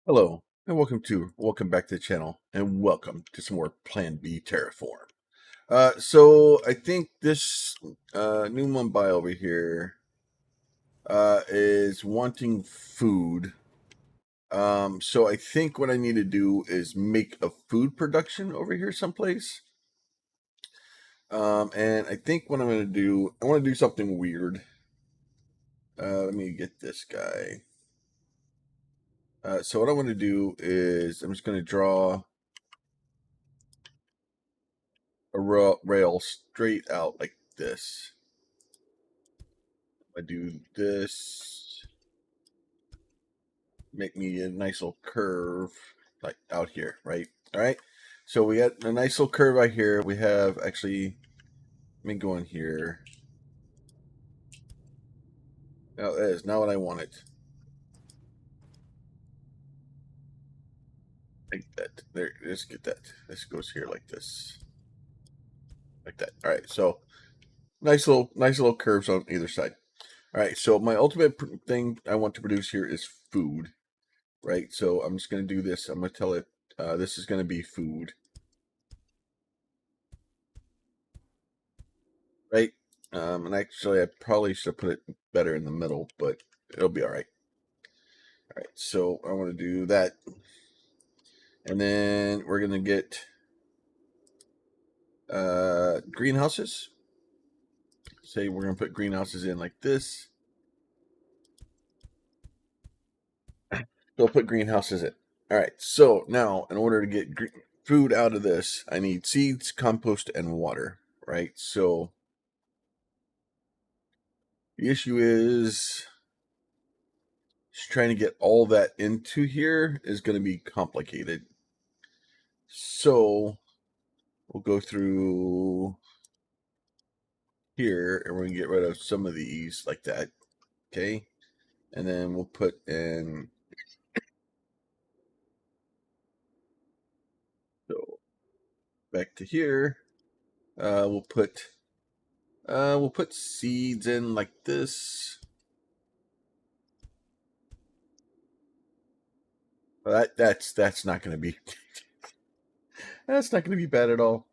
Hello, and welcome back to the channel, and welcome to some more Plan B Terraform. So I think this new Mumbai over here is wanting food. So I think what I need to do is make a food production over here someplace. And I think what I'm going to do, I want to do something weird. Let me get this guy. So what I want to do is I'm just going to draw a rail straight out like this. I do this, make me a nice little curve like out here, right? All right. So we got a nice little curve out here. We have actually, let me go in here. Now that is not what I wanted. Like that. There, let's get that. This goes here like this. Like that. All right. So nice little curves on either side. All right. So my ultimate thing I want to produce here is food. Right. So I'm just going to do this. I'm going to tell it this is going to be food. Right. And actually, I probably should put it better in the middle, but it'll be all right. All right, so I want to do that. And then we're going to get greenhouses. Say we're going to put greenhouses in like this. We'll put greenhouses in. All right, so now in order to get food out of this, I need seeds, compost, and water, right? So the issue is just trying to get all that into here is going to be complicated. So we'll go through here and we're going to get rid of some of these like that. Okay. And then we'll put in, so back to here, we'll put seeds in like this. Well, that's not going to be, that's not going to be bad at all.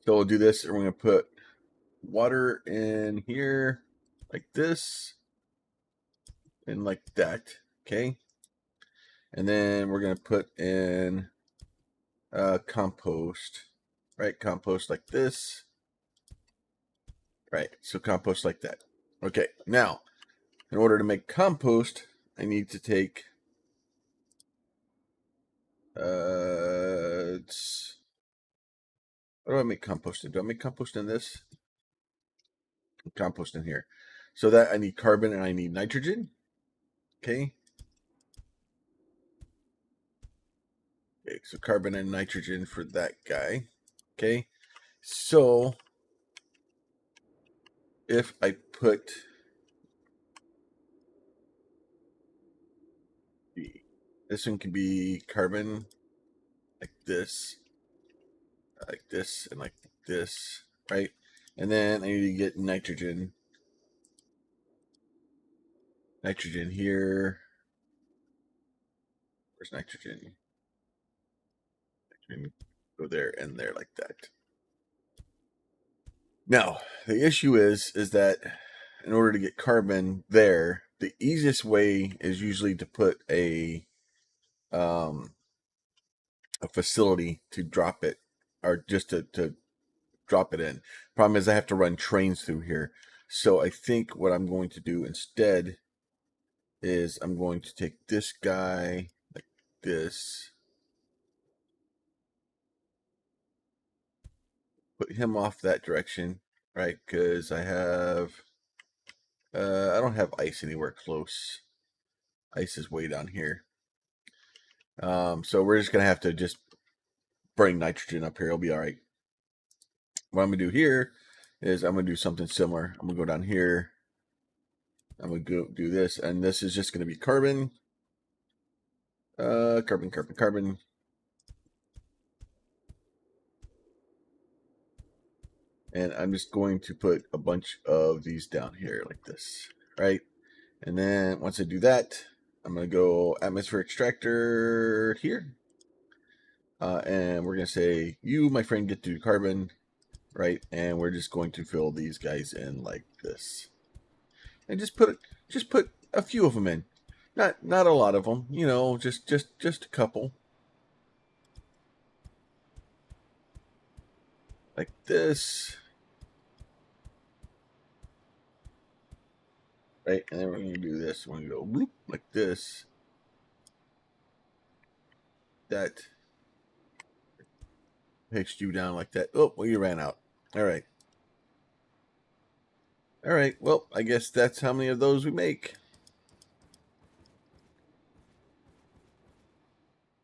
So we'll do this and we're going to put water in here like this and like that. Okay. And then we're going to put in compost, right? Compost like this, right? So compost like that. Okay, now in order to make compost, I need to take what do I make compost in? Do I make compost in this? Compost in here. So that I need carbon and I need nitrogen. Okay. Okay, so carbon and nitrogen for that guy. Okay. So if I put this one can be carbon like this, and like this, right? And then I need to get nitrogen. Nitrogen here. Where's nitrogen? Nitrogen go there and there like that. Now, the issue is that in order to get carbon there, the easiest way is usually to put a facility to drop it, or just to drop it in. Problem is I have to run trains through here. So I think what I'm going to do instead is I'm going to take this guy like this, put him off that direction, right? Because I don't have ice anywhere close. Ice is way down here. So we're just gonna have to just bring nitrogen up here. It'll be all right. What I'm gonna do here is I'm gonna do something similar. I'm gonna go down here. I'm gonna go do this, and this is just gonna be carbon. Carbon, carbon, carbon. And I'm just going to put a bunch of these down here like this, right? And then once I do that, I'm going to go atmosphere extractor here. And we're going to say, you, my friend, get to do carbon, right? And we're just going to fill these guys in like this. And just put a few of them in. Not a lot of them, you know, just a couple. Like this. Right? And then we're going to do this. We're going to go bloop, like this. That takes you down like that. Oh, well, you ran out. All right. All right. Well, I guess that's how many of those we make.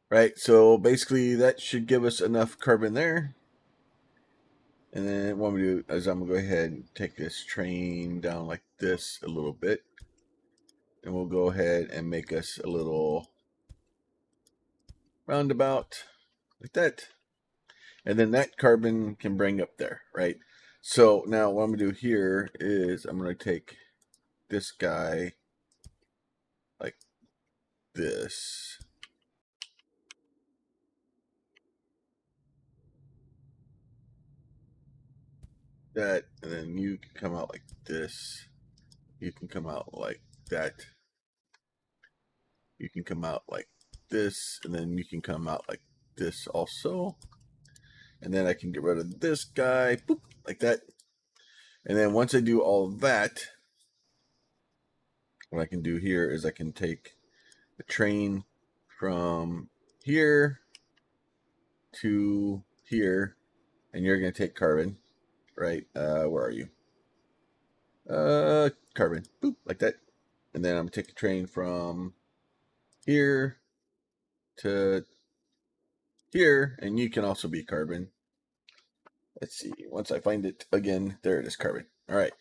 Right. So basically, that should give us enough carbon there. And then what I'm going to do is I'm going to go ahead and take this train down like this a little bit. And we'll go ahead and make us a little roundabout like that. And then that carbon can bring up there, right? So now what I'm going to do here is I'm going to take this guy like this. That, and then you can come out like this. You can come out like that. You can come out like this, and then you can come out like this also. And then I can get rid of this guy, boop, like that. And then once I do all of that, what I can do here is I can take the train from here to here, and you're going to take carbon, right? Where are you? Carbon, boop, like that. And then I'm going to take the train from here to here, and you can also be carbon. Let's see, once I find it again, there it is, carbon. All right,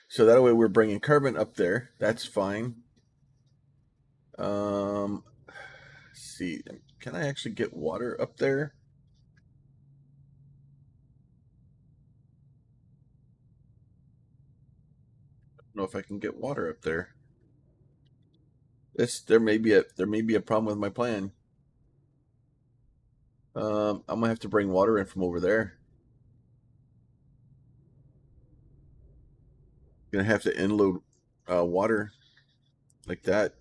so that way we're bringing carbon up there. That's fine. Let's see, can I actually get water up there? I don't know if I can get water up there. There may be a problem with my plan. I'm gonna have to bring water in from over there. Gonna have to inload water like that.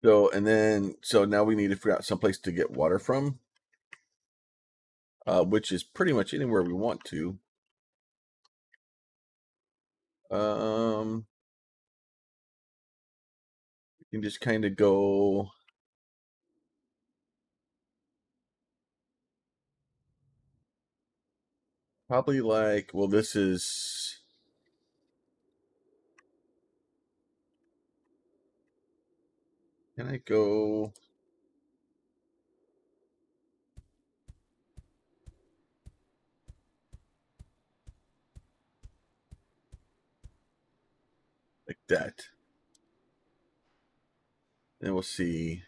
So now we need to figure out someplace to get water from, which is pretty much anywhere we want to. You can just kind of go probably like, well, this is, can I go like that? Then we'll see.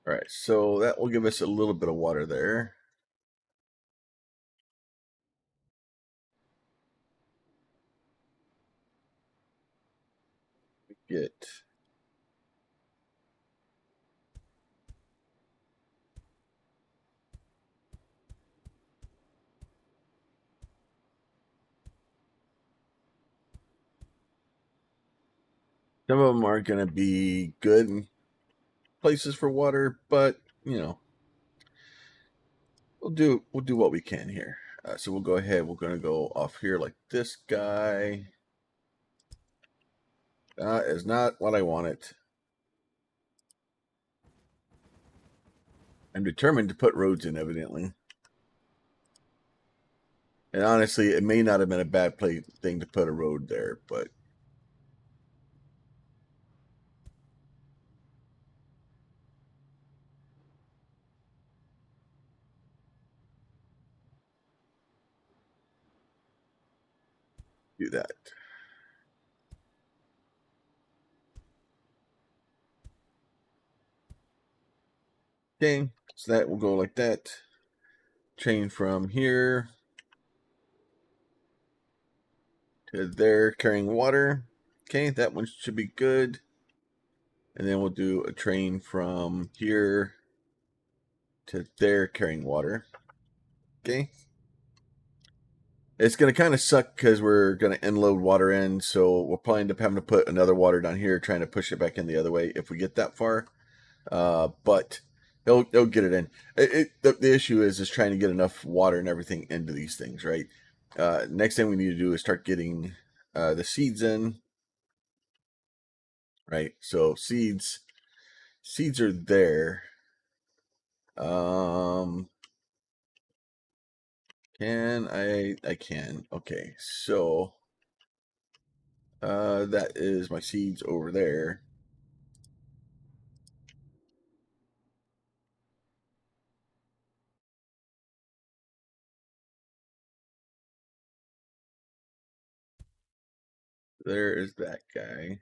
All right, so that will give us a little bit of water there. Get some of them aren't going to be good places for water, but you know, we'll do what we can here. So we'll go ahead. We're going to go off here like this guy. That is not what I wanted. I'm determined to put roads in, evidently. And honestly, it may not have been a bad thing to put a road there, but do that. Okay, so that will go like that. Chain from here to there, carrying water. Okay, that one should be good. And then we'll do a train from here to there, carrying water. Okay. It's going to kind of suck because we're going to end load water in, so we'll probably end up having to put another water down here, trying to push it back in the other way if we get that far. But it'll get it in. The issue is trying to get enough water and everything into these things, right? Next thing we need to do is start getting the seeds in, right? So seeds are there. Can I can. Okay, so that is my seeds over there. There is that guy.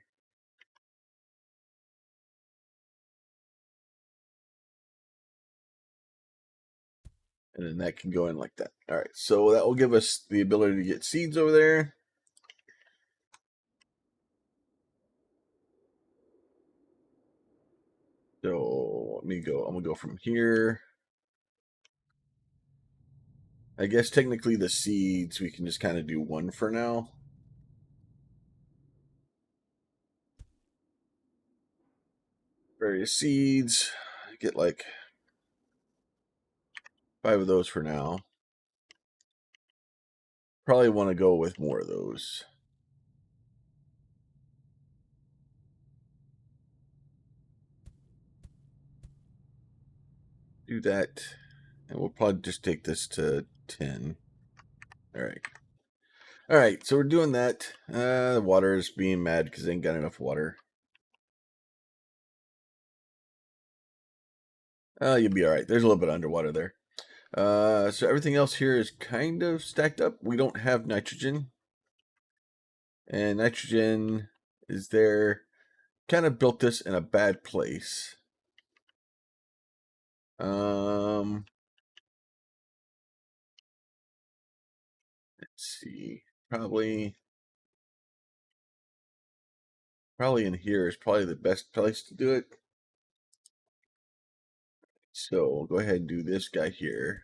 And then that can go in like that. All right, so that will give us the ability to get seeds over there. So let me go. I'm gonna go from here. I guess technically the seeds we can just kind of do one for now. Various seeds. Get like 5 of those for now. Probably want to go with more of those. Do that. And we'll probably just take this to 10. All right. All right, so we're doing that. The water is being mad because they ain't got enough water. You'll be all right. There's a little bit of underwater there. So everything else here is kind of stacked up. We don't have nitrogen. And nitrogen is there. Kind of built this in a bad place. Let's see. Probably in here is probably the best place to do it. So we'll go ahead and do this guy here.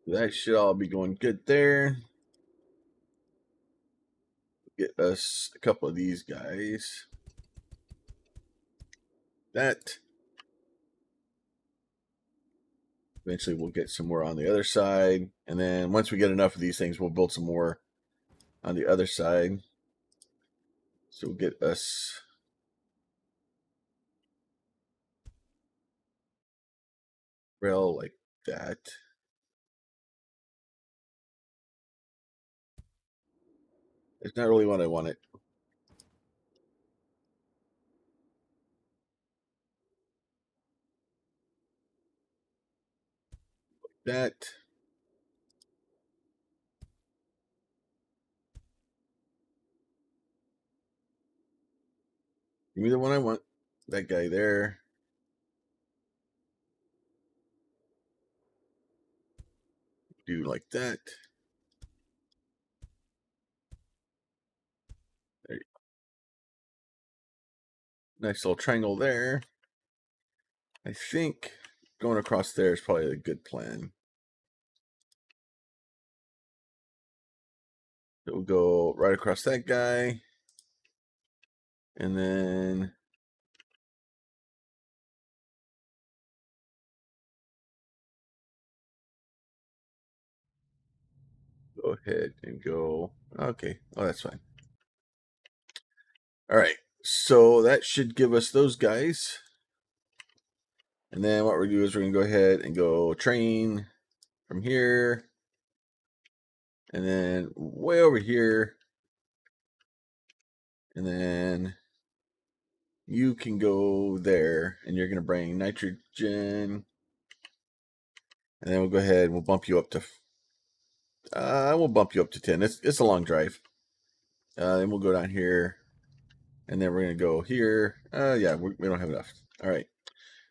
That should all be going good there. Get us a couple of these guys. That. Eventually we'll get some more on the other side. And then once we get enough of these things, we'll build some more on the other side. So we'll get us rail like that. It's not really what I wanted. That. Give me the one I want. That guy there. Do like that. There you go. Nice little triangle there. I think going across there is probably a good plan. So we'll go right across that guy. And then go ahead and go. Okay. Oh, that's fine. All right. So that should give us those guys. And then what we're going to do is we're going to go ahead and go train from here. And then way over here. And then you can go there, and you're going to bring nitrogen, and then we'll go ahead and we'll bump you up to 10. It's a long drive. Then we'll go down here, and then we're going to go here. Yeah, we don't have enough. All right.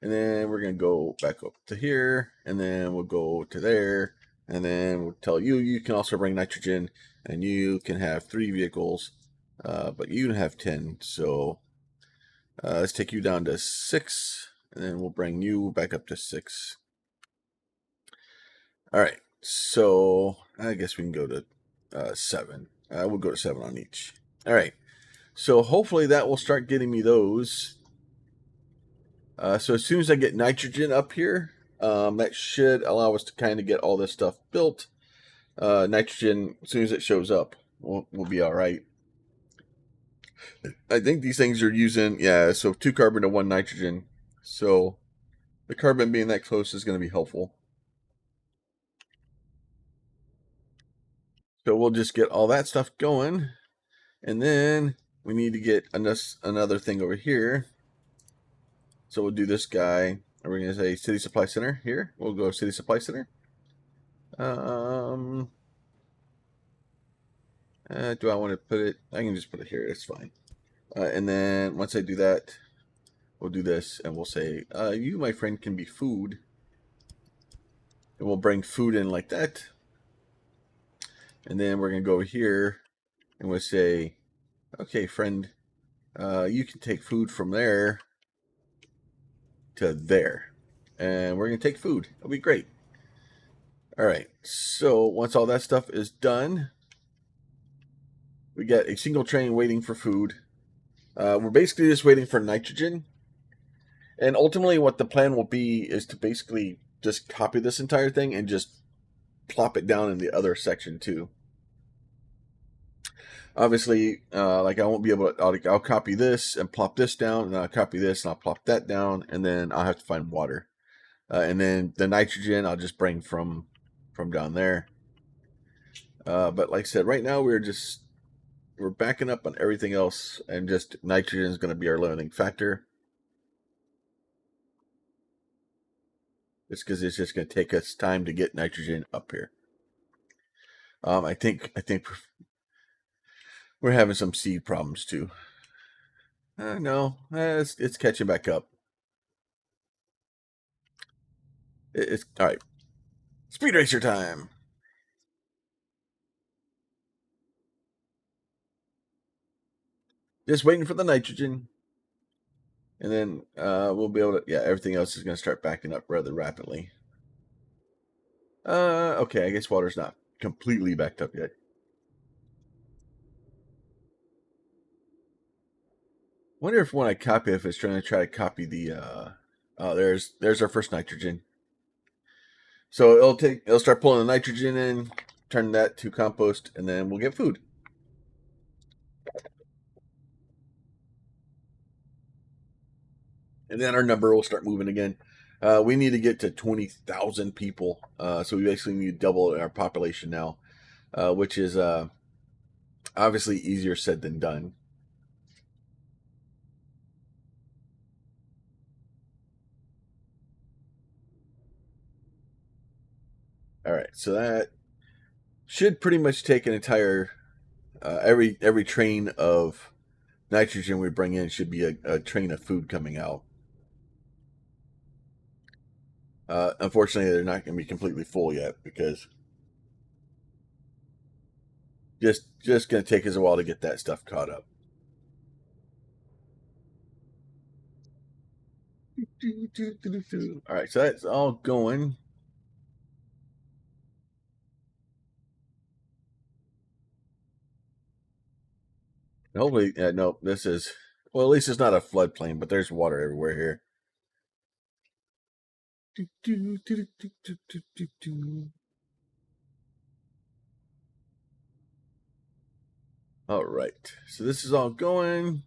And then we're going to go back up to here, and then we'll go to there, and then we'll tell you can also bring nitrogen, and you can have 3 vehicles, but you can have 10. So let's take you down to 6, and then we'll bring you back up to 6. All right, so I guess we can go to 7. We'll go to 7 on each. All right, so hopefully that will start getting me those. So as soon as I get nitrogen up here, that should allow us to kind of get all this stuff built. Nitrogen, as soon as it shows up, we'll be all right. I think these things are using, so 2 carbon to 1 nitrogen. So the carbon being that close is going to be helpful. So we'll just get all that stuff going. And then we need to get another thing over here. So we'll do this guy. And we're going to say City Supply Center here. We'll go City Supply Center. Do I want to put it? I can just put it here. It's fine. And then once I do that, we'll do this. And we'll say, you, my friend, can be food. And we'll bring food in like that. And then we're going to go over here. And we'll say, okay, friend, you can take food from there to there. And we're going to take food. It'll be great. All right. So once all that stuff is done, we got a single train waiting for food. We're basically just waiting for nitrogen. And ultimately what the plan will be is to basically just copy this entire thing and just plop it down in the other section too. Obviously, like I won't be able to, I'll copy this and plop this down, and I'll copy this and I'll plop that down, and then I'll have to find water. And then the nitrogen I'll just bring from down there. But like I said, right now we're backing up on everything else, and just nitrogen is going to be our limiting factor. It's because it's just going to take us time to get nitrogen up here. I think we're having some seed problems too. No, it's catching back up. It's all right. Speed racer time. Just waiting for the nitrogen. And then we'll be able to, everything else is going to start backing up rather rapidly. Okay, I guess water's not completely backed up yet. Wonder if when I copy, if it's trying to copy the, there's our first nitrogen. So it'll start pulling the nitrogen in, turn that to compost, and then we'll get food. And then our number will start moving again. We need to get to 20,000 people. So we basically need to double our population now, which is obviously easier said than done. All right, so that should pretty much take an entire every train of nitrogen we bring in should be a train of food coming out. Unfortunately, they're not going to be completely full yet because just going to take us a while to get that stuff caught up. All right, so that's all going. Hopefully, no, this is, well, at least it's not a floodplain, but there's water everywhere here. All right, so this is all going.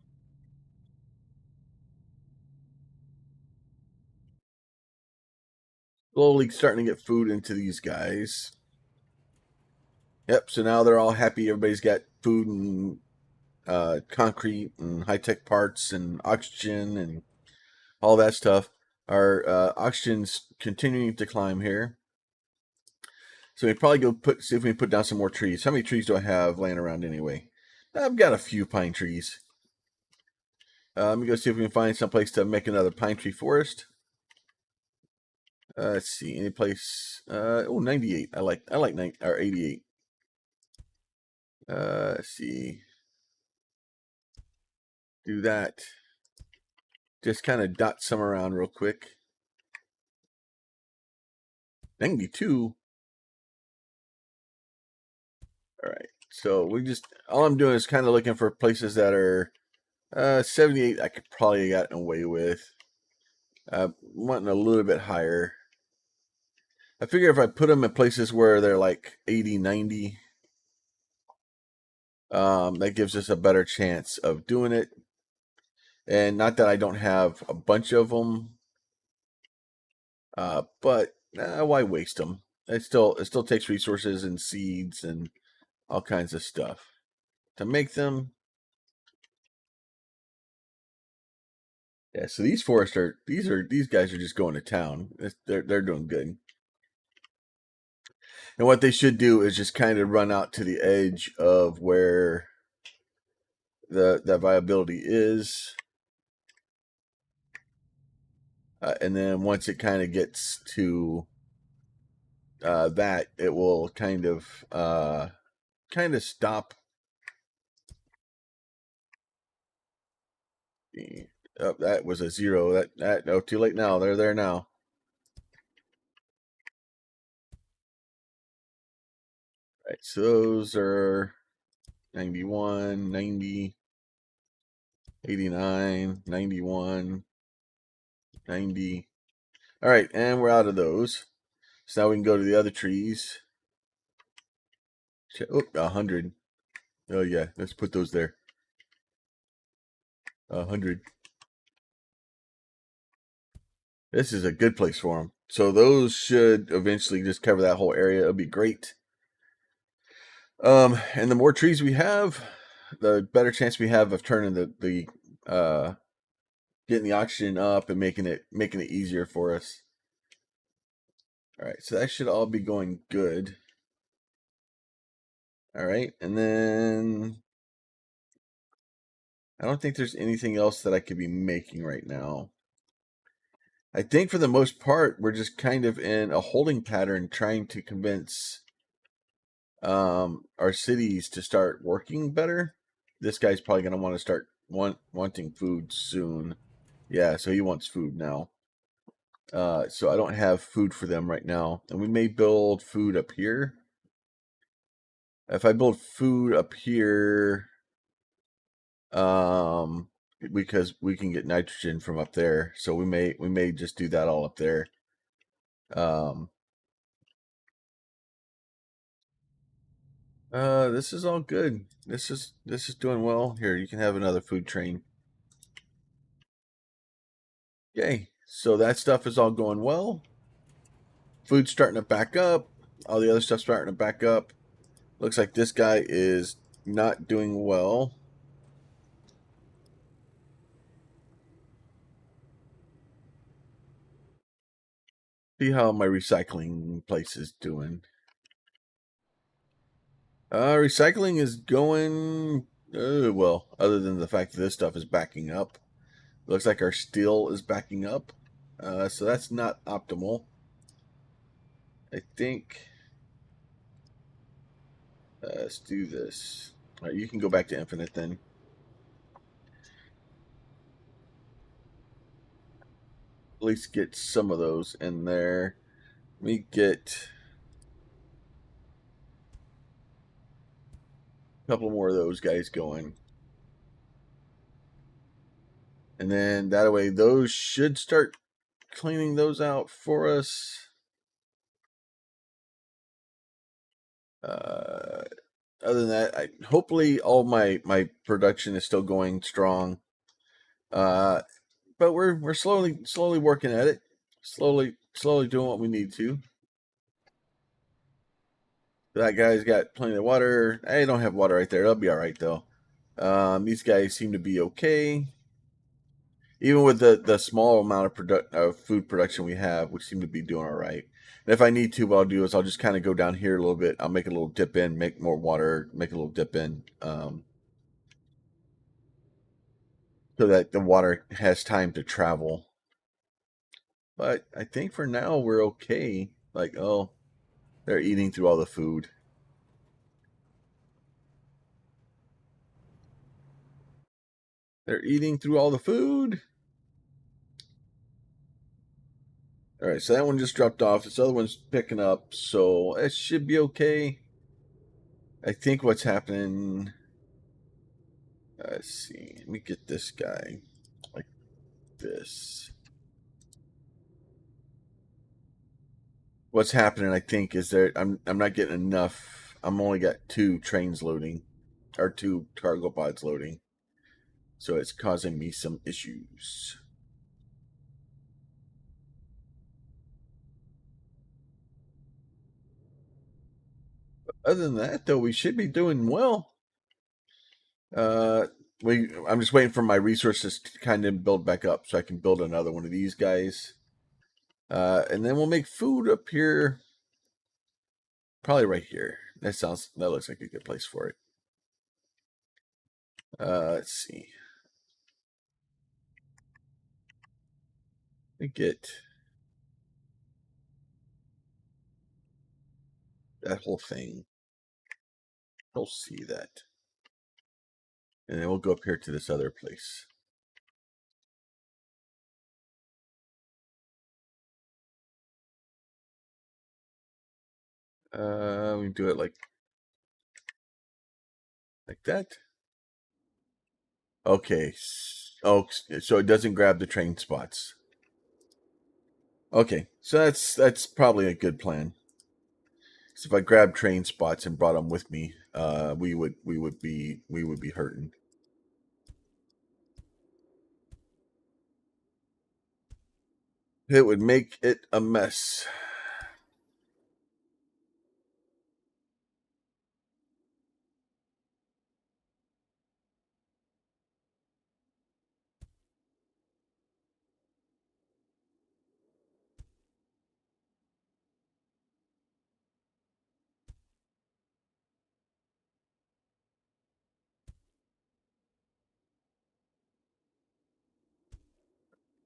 Slowly starting to get food into these guys. Yep, so now they're all happy. Everybody's got food and concrete and high-tech parts and oxygen and all that stuff. Our oxygen's continuing to climb here. So we probably go see if we can put down some more trees. How many trees do I have laying around anyway? I've got a few pine trees. Let me go see if we can find some place to make another pine tree forest. Let's see, any place. 98. I like 88. Let's see. Do that. Just kind of dot some around real quick. 92. All right. So all I'm doing is kind of looking for places that are 78. I could probably get away with. Wanting a little bit higher. I figure if I put them in places where they're like 80, 90, that gives us a better chance of doing it. And not that I don't have a bunch of them, but why waste them? It still takes resources and seeds and all kinds of stuff to make them. Yeah, so these forests these guys are just going to town. They're doing good. And what they should do is just kind of run out to the edge of where the viability is. And then once it kind of gets to that, it will kind of stop. Oh, that was a 0. No, too late now. They're there now. All right, so those are 91, 90, 89, 91, 90. All right, and we're out of those. So now we can go to the other trees. Oh, 100. Oh yeah, let's put those there. 100. This is a good place for them. So those should eventually just cover that whole area. It'll be great. And the more trees we have, the better chance we have of turning the getting the oxygen up and making it easier for us. All right, so that should all be going good. All right, and then I don't think there's anything else that I could be making right now. I think for the most part, we're just kind of in a holding pattern trying to convince our cities to start working better. This guy's probably going to want to start wanting food soon. Yeah, so he wants food now. So I don't have food for them right now. And we may build food up here. If I build food up here, because we can get nitrogen from up there, so we may just do that all up there. This is all good. This is doing well. Here, you can have another food train. Yay. So that stuff is all going well. Food's starting to back up. All the other stuff's starting to back up. Looks like this guy is not doing well. See how my recycling place is doing. Recycling is going well, other than the fact that this stuff is backing up. Looks like our steel is backing up. So that's not optimal. I think let's do this. All right, you can go back to infinite then. At least get some of those in there. Let me get a couple more of those guys going. And then that way, those should start cleaning those out for us. Other than that, hopefully all my production is still going strong. But we're slowly working at it. Slowly doing what we need to. That guy's got plenty of water. I don't have water right there. It'll be all right though. These guys seem to be okay. Even with the small amount of food production we have, we seem to be doing all right. And if I need to, what I'll do is I'll just kind of go down here a little bit. I'll make a little dip in, make more water, make a little dip in, so that the water has time to travel. But I think for now we're okay. Like, oh, they're eating through all the food. They're eating through all the food. All right, so that one just dropped off. This other one's picking up, so it should be okay. I think what's happening. Let's see. Let me get this guy like this. What's happening, I think, is that I'm not getting enough. I'm only got 2 trains loading, or 2 cargo pods loading, so it's causing me some issues. But other than that, though, we should be doing well. I'm just waiting for my resources to kind of build back up, so I can build another one of these guys. And then we'll make food up here, probably right here. That looks like a good place for it. Let's see. Let me get that whole thing. We'll see that. And then we'll go up here to this other place. We do it like that. Okay. Oh, so it doesn't grab the train spots. Okay, so that's probably a good plan. So if I grabbed train spots and brought them with me, we would be hurting. It would make it a mess.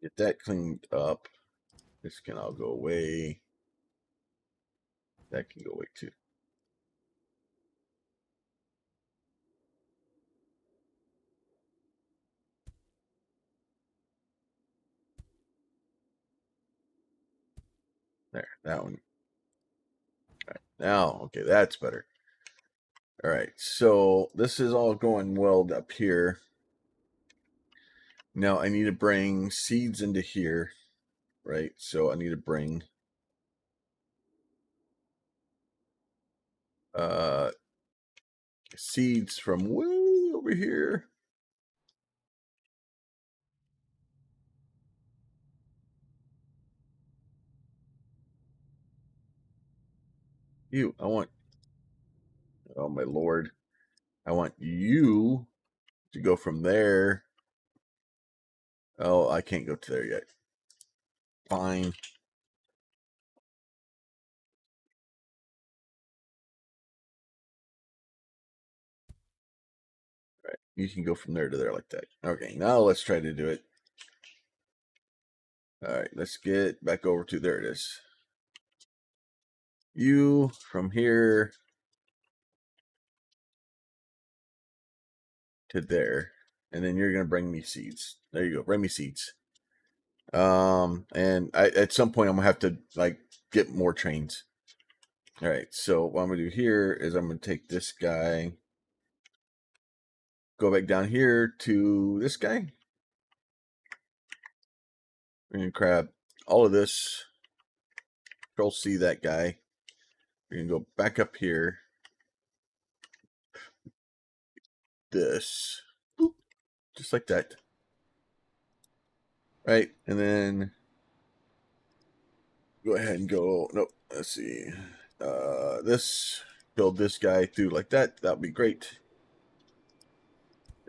Get that cleaned up. This can all go away. That can go away too. There, that one. All right, now, okay, that's better. All right, so this is all going well up here. Now I need to bring seeds into here, right? So I need to bring uh, seeds from way over here. I want, oh my lord, I want you to go from there. Oh, I can't go to there yet. Fine. All right, you can go from there to there like that. Okay, now let's try to do it. All right, let's get back over to, there it is. You from here to there, and then you're gonna bring me seeds. There you go, bring me seeds. And at some point I'm gonna have to like get more trains. All right, so what I'm gonna do here is I'm gonna take this guy, go back down here to this guy. We're gonna grab all of this. Control C that guy. We're gonna go back up here. This, boop, just like that. Right, and then go ahead and go. Nope. Let's see. This, build this guy through like that. That would be great.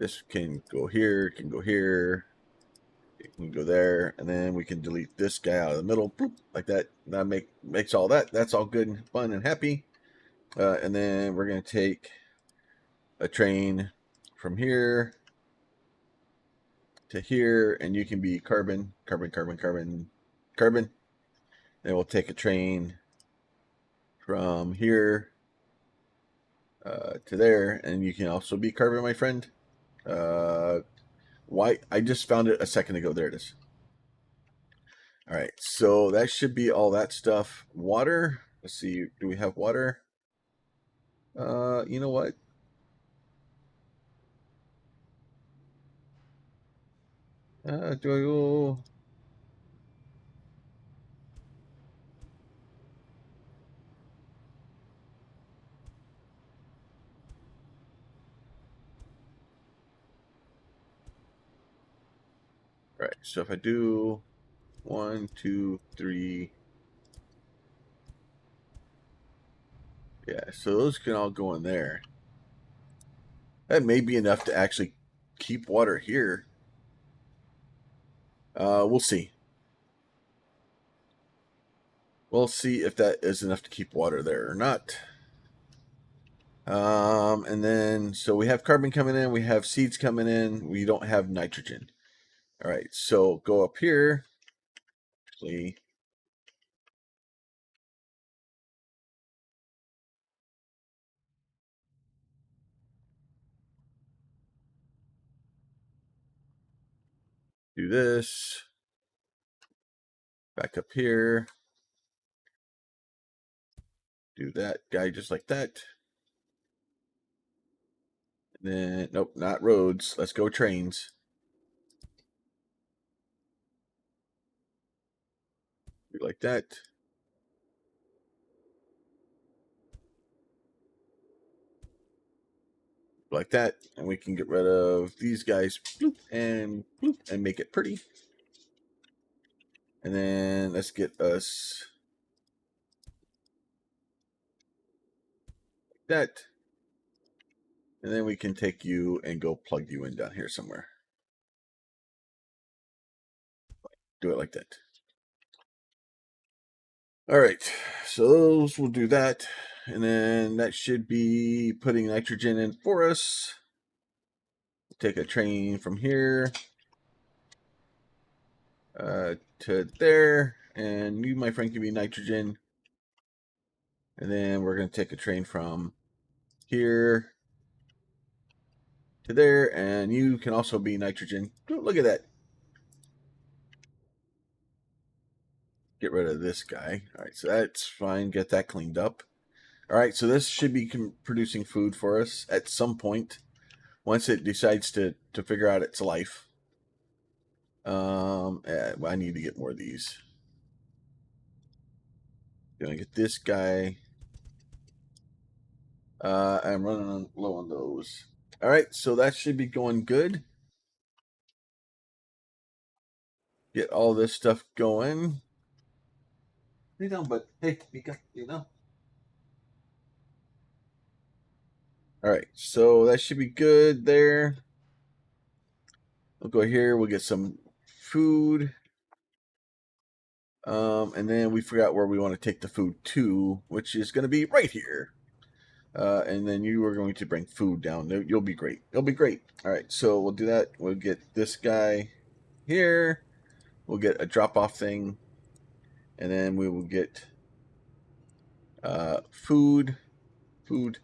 This can go here, it can go here, it can go there, and then we can delete this guy out of the middle, boop, like that. That makes all that. That's all good and fun and happy. And then we're going to take a train from here to here, and you can be carbon, carbon, carbon, carbon, carbon. Then we'll take a train from here to there, and you can also be carbon, my friend. Why? I just found it a second ago. There it is. All right, so that should be all that stuff. Water. Let's see. Do we have water? You know what? Do I go? All right. So if I do 1, 2, 3. Yeah, so those can all go in there. That may be enough to actually keep water here. We'll see. We'll see if that is enough to keep water there or not. And then, so we have carbon coming in, we have seeds coming in, we don't have nitrogen. All right, so go up here. Actually, do this. Back up here. Do that guy just like that. And then, nope, not roads. Let's go trains. Do like that. Like that. And we can get rid of these guys. Bloop, and make it pretty. And then let's get us like that. And then we can take you and go plug you in down here somewhere. Do it like that. All right, so those will do that. And then that should be putting nitrogen in for us. Take a train from here to there. And you, my friend, can be nitrogen. And then we're going to take a train from here to there. And you can also be nitrogen. Look at that. Get rid of this guy. All right, so that's fine. Get that cleaned up. All right, so this should be producing food for us at some point once it decides to figure out its life. I need to get more of these. Gonna get this guy. I'm running low on those. All right, so that should be going good. Get all this stuff going. Lay down, but hey, Mika, you know. All right, so that should be good there. We'll go here. We'll get some food. And then we forgot where we want to take the food to, which is going to be right here. And then you are going to bring food down. You'll be great. You'll be great. All right, so we'll do that. We'll get this guy here. We'll get a drop-off thing. And then we will get food, food,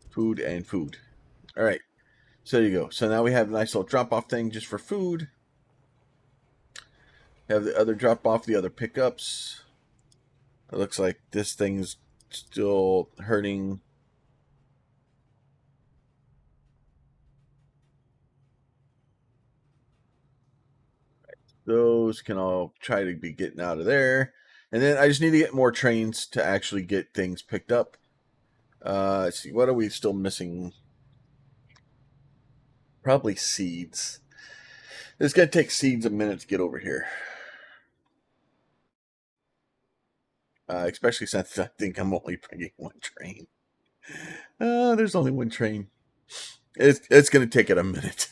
food, and food. All right, so there you go. So now we have a nice little drop-off thing just for food. Have the other drop-off, the other pickups. It looks like this thing's still hurting. Those can all try to be getting out of there. And then I just need to get more trains to actually get things picked up. Let's see, what are we still missing? Probably seeds. It's going to take seeds a minute to get over here. Especially since I think I'm only bringing one train. There's only one train. It's going to take it a minute.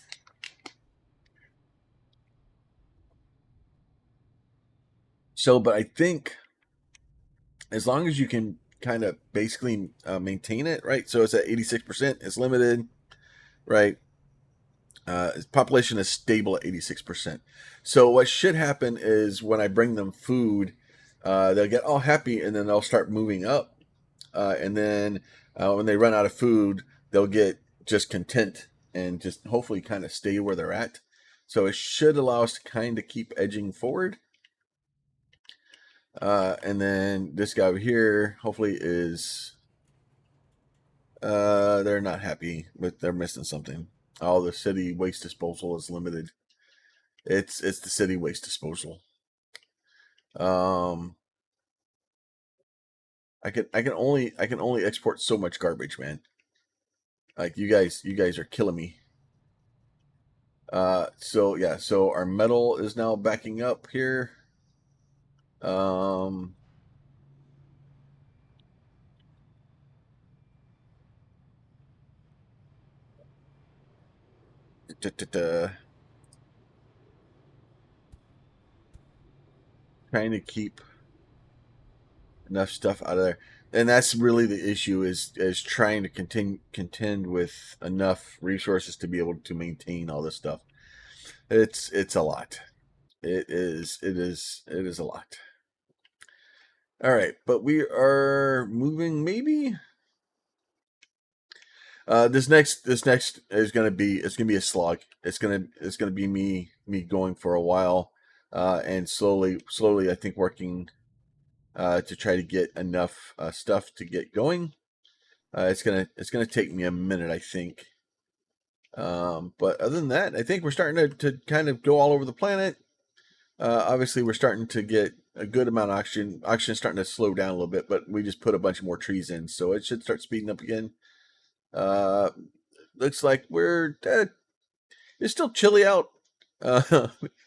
So, but I think as long as you can kind of basically maintain it, right? So it's at 86%. It's limited, right? Population is stable at 86%. So what should happen is when I bring them food, they'll get all happy and then they'll start moving up. And then when they run out of food, they'll get just content and just hopefully kind of stay where they're at. So it should allow us to kind of keep edging forward. And then this guy over here, hopefully is, they're not happy, but they're missing something. Oh, the city waste disposal is limited. It's the city waste disposal. Um, I can only export so much garbage, man. Like you guys are killing me. So yeah, so our metal is now backing up here. Um, trying to keep enough stuff out of there, and that's really the issue is trying to contend with enough resources to be able to maintain all this stuff. It's a lot. It is a lot. All right, but we are moving maybe. This next is gonna be a slog. It's gonna be me going for a while, and slowly I think working to try to get enough stuff to get going. It's gonna take me a minute, I think. But other than that, I think we're starting to kind of go all over the planet. Obviously, we're starting to get a good amount of oxygen. Oxygen is starting to slow down a little bit, but we just put a bunch of more trees in, so it should start speeding up again. Uh, Looks like it's still chilly out.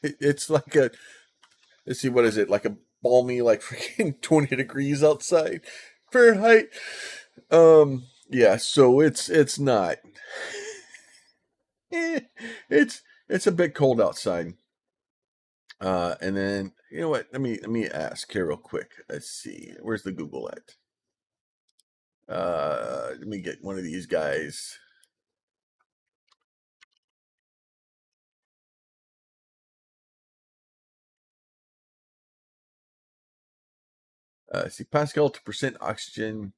It's like a, let's see, what is it? Like a balmy, like freaking 20 degrees outside Fahrenheit. Yeah, so it's not. Eh, it's a bit cold outside. And then you know what? Let me ask here real quick. Let's see. Where's the Google at? Let me get one of these guys. See, Pascal to percent oxygen.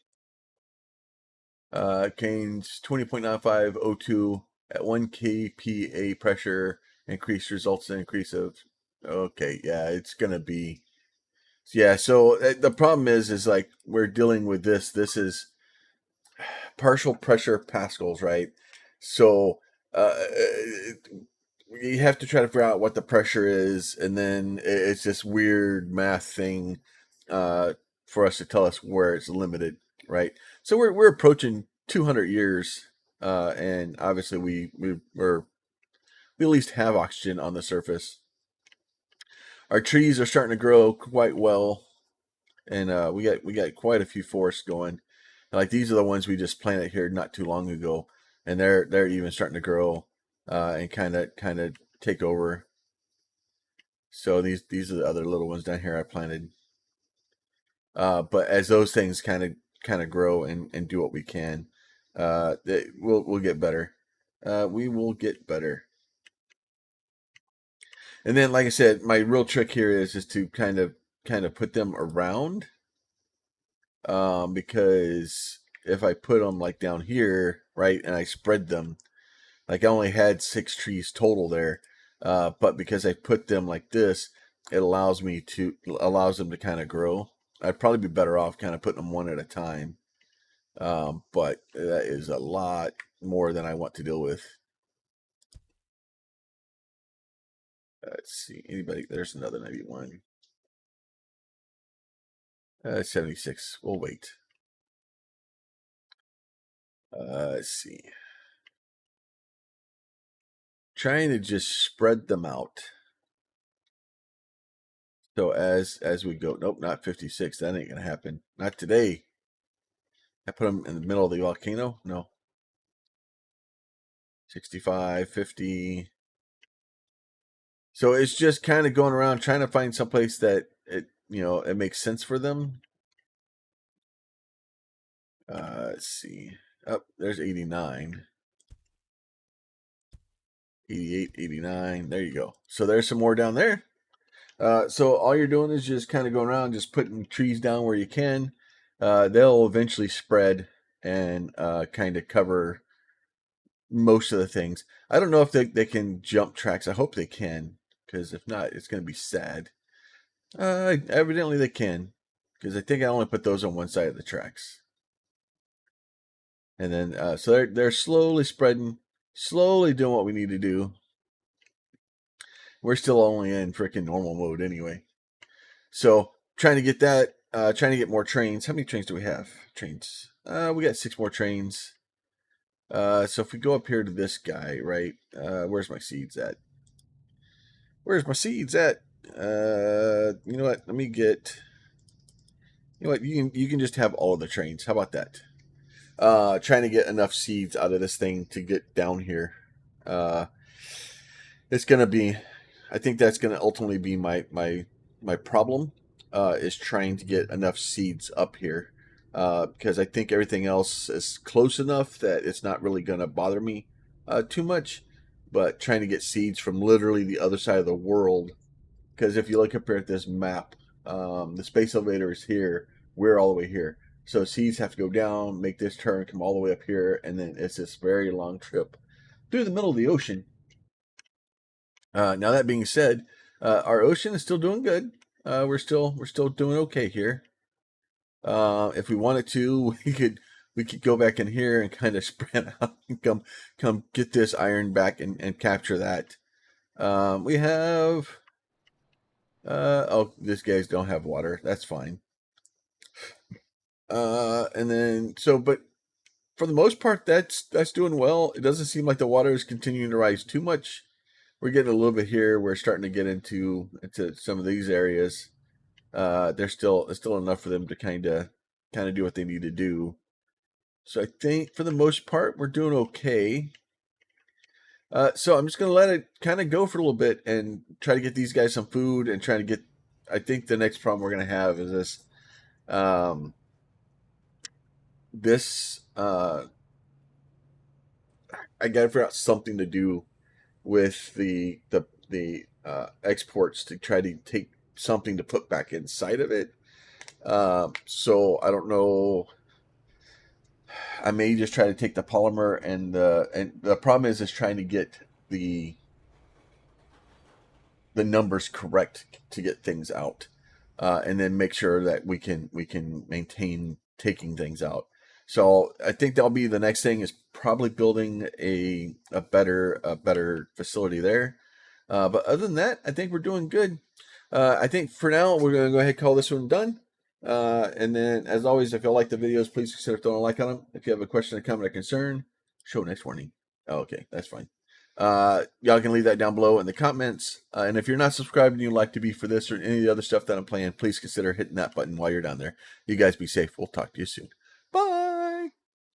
Gains 20.95 O2 at 1 kPa pressure. Increase results in increase of. Okay, yeah, it's gonna be. Yeah, so the problem is like we're dealing with this. This is partial pressure pascals, right? So you have to try to figure out what the pressure is, and then it's this weird math thing for us to tell us where it's limited, right? So we're approaching 200 years, and obviously we at least have oxygen on the surface. Our trees are starting to grow quite well, and we got quite a few forests going. Like these are the ones we just planted here not too long ago, and they're even starting to grow and kind of take over. So these are the other little ones down here I planted. But as those things kind of grow and do what we can, we'll get better. We will get better. And then, like I said, my real trick here is to kind of put them around, because if I put them like down here, right, and I spread them, like I only had 6 trees total there, but because I put them like this, it allows them to kind of grow. I'd probably be better off kind of putting them one at a time, but that is a lot more than I want to deal with. Let's see, anybody? There's another 91. 76. We'll wait. Let's see. Trying to just spread them out. So as we go, nope, not 56. That ain't gonna happen. Not today. I put them in the middle of the volcano. No. 65, 50. So it's just kind of going around trying to find someplace that it makes sense for them. Let's see. Oh, there's 89. 88, 89. There you go. So there's some more down there. So all you're doing is just kind of going around, just putting trees down where you can. They'll eventually spread and kind of cover most of the things. I don't know if they can jump tracks. I hope they can, because if not, it's going to be sad. Evidently they can, because I think I only put those on one side of the tracks. And then, so they're slowly spreading, slowly doing what we need to do. We're still only in freaking normal mode anyway. So trying to get that, trying to get more trains. How many trains do we have? Trains. We got 6 more trains. So if we go up here to this guy, right? Where's my seeds at? Where's my seeds at? You know what? Let me get. You know what? You can just have all of the trains. How about that? Trying to get enough seeds out of this thing to get down here. It's gonna be. I think that's gonna ultimately be my problem. Is trying to get enough seeds up here. Because I think everything else is close enough that it's not really gonna bother me too much. But trying to get seeds from literally the other side of the world. Because if you look up here at this map, the space elevator is here. We're all the way here. So seeds have to go down, make this turn, come all the way up here, and then it's this very long trip through the middle of the ocean. Now that being said, our ocean is still doing good. We're still doing okay here. If we wanted to, we could go back in here and kind of spread out and come get this iron back and capture that. We have oh, these guys don't have water. That's fine. And then but for the most part, that's doing well. It doesn't seem like the water is continuing to rise too much. We're getting a little bit here. We're starting to get into some of these areas. There's still enough for them to kind of do what they need to do. So I think for the most part, we're doing okay. So I'm just going to let it kind of go for a little bit and try to get these guys some food and try to get, I think the next problem we're going to have is this, I got to figure out something to do with the exports to try to take something to put back inside of it. So I don't know. I may just try to take the polymer and the problem is trying to get the numbers correct to get things out, and then make sure that we can maintain taking things out. So I think that'll be the next thing, is probably building a better facility there. But other than that, I think we're doing good. I think for now we're going to go ahead and call this one done. And then, as always, if you like the videos, please consider throwing a like on them. If you have a question, a comment, or concern, show next warning. Oh, okay, that's fine. Y'all can leave that down below in the comments. And if you're not subscribed and you'd like to be for this or any of the other stuff that I'm playing, please consider hitting that button while you're down there. You guys be safe. We'll talk to you soon.